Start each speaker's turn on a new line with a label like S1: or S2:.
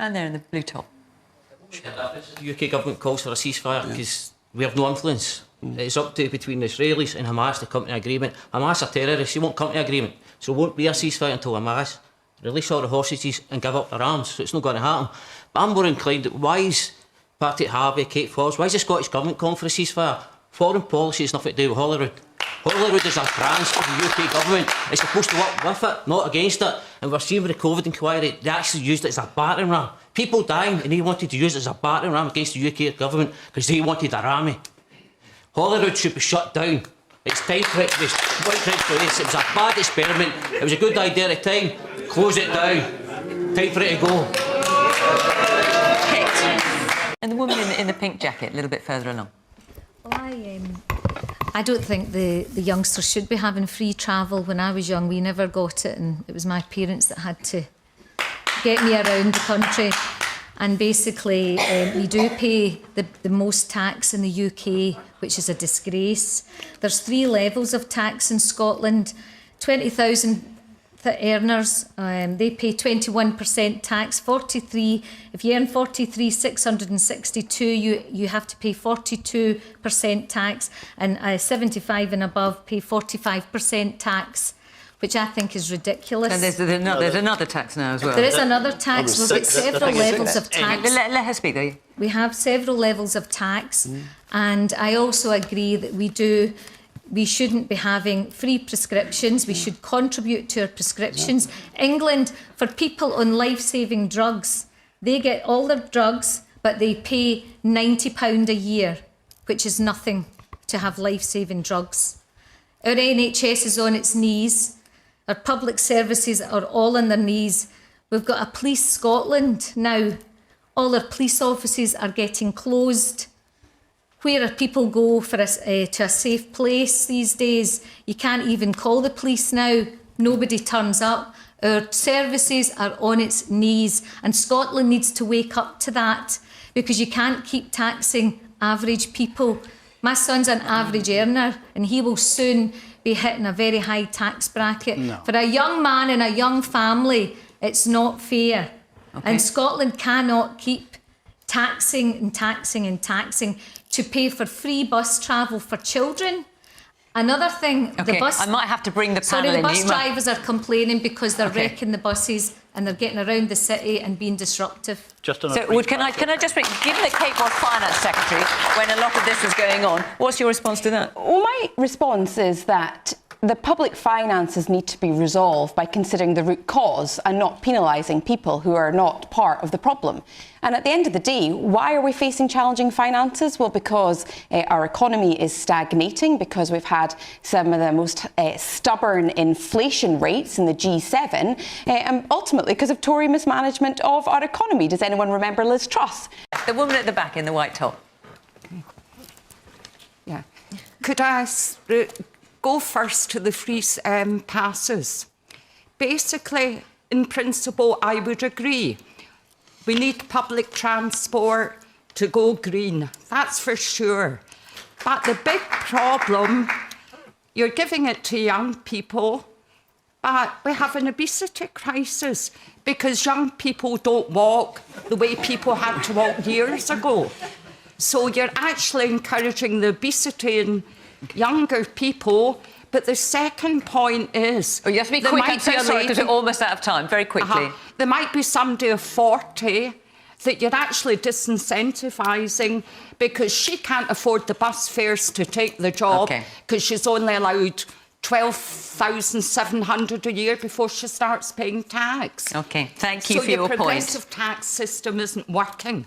S1: And there in the blue top.
S2: The UK government calls for a ceasefire because we have no influence. It's up to between the Israelis and Hamas to come to an agreement. Hamas are terrorists, they won't come to an agreement. So it won't be a ceasefire until Hamas release all the hostages and give up their arms. So it's not going to happen. But I'm more inclined, why is Patrick Harvey, Kate Forbes, why is the Scottish Government calling for a ceasefire? Foreign policy has nothing to do with Holyrood. Holyrood is a branch of the UK Government. It's supposed to work with it, not against it. And we're seeing with the COVID inquiry, they actually used it as a battering ram. People dying, and they wanted to use it as a battering ram against the UK Government because they wanted their army. Holyrood should be shut down. It's time for it to be put in place. It was a bad experiment. It was a good idea at the time. Close it down. Time for it to go.
S1: Kate. And the woman in the pink jacket, a little bit further along.
S3: Well, I don't think the youngsters should be having free travel. When I was young, we never got it, and it was my parents that had to get me around the country. And basically, we do pay the most tax in the UK, which is a disgrace. There's 3 levels of tax in Scotland. 20,000 earners, they pay 21% tax. 43, if you earn 43,662, you have to pay 42% tax, and 75 and above pay 45% tax, which I think is ridiculous.
S1: And there's another tax now as well.
S3: There is another tax. We've got several levels of tax.
S1: Let her speak, though.
S3: We have several levels of tax, and I also agree that we shouldn't be having free prescriptions. We should contribute to our prescriptions. England, for people on life-saving drugs, they get all their drugs, but they pay £90 a year, which is nothing to have life-saving drugs. Our NHS is on its knees. Our public services are all on their knees. We've got a Police Scotland now. All our police offices are getting closed. Where are people go for to a safe place these days? You can't even call the police now. Nobody turns up. Our services are on its knees, and Scotland needs to wake up to that, because you can't keep taxing average people. My son's an average earner, and he will soon be hitting a very high tax bracket. No. For a young man and a young family, it's not fair. Okay. And Scotland cannot keep taxing and taxing and taxing to pay for free bus travel for children. Another thing,
S1: okay, I might have to bring the panel in.
S3: The bus drivers are complaining because they're wrecking the buses and they're getting around the city and being disruptive.
S1: Just on can I just bring, given that Kate was Finance Secretary when a lot of this was going on, what's your response to that?
S4: Well, my response is that the public finances need to be resolved by considering the root cause and not penalising people who are not part of the problem. And at the end of the day, why are we facing challenging finances? Well, because our economy is stagnating, because we've had some of the most stubborn inflation rates in the G7, and ultimately because of Tory mismanagement of our economy. Does anyone remember Liz Truss?
S1: The woman at the back in the white top.
S5: Yeah. Could I go first to the free passes? Basically, in principle, I would agree. We need public transport to go green, that's for sure. But the big problem, you're giving it to young people, but we have an obesity crisis because young people don't walk the way people had to walk years ago. So you're actually encouraging the obesity in younger people. But the second point is...
S1: Oh, you have to be quick, I'm so sorry, because we're almost out of time. Very quickly.
S5: There might be somebody of 40 that you're actually disincentivising because she can't afford the bus fares to take the job because she's only allowed $12,700 a year before she starts paying tax.
S1: OK, thank you for your point.
S5: So the progressive tax system isn't working.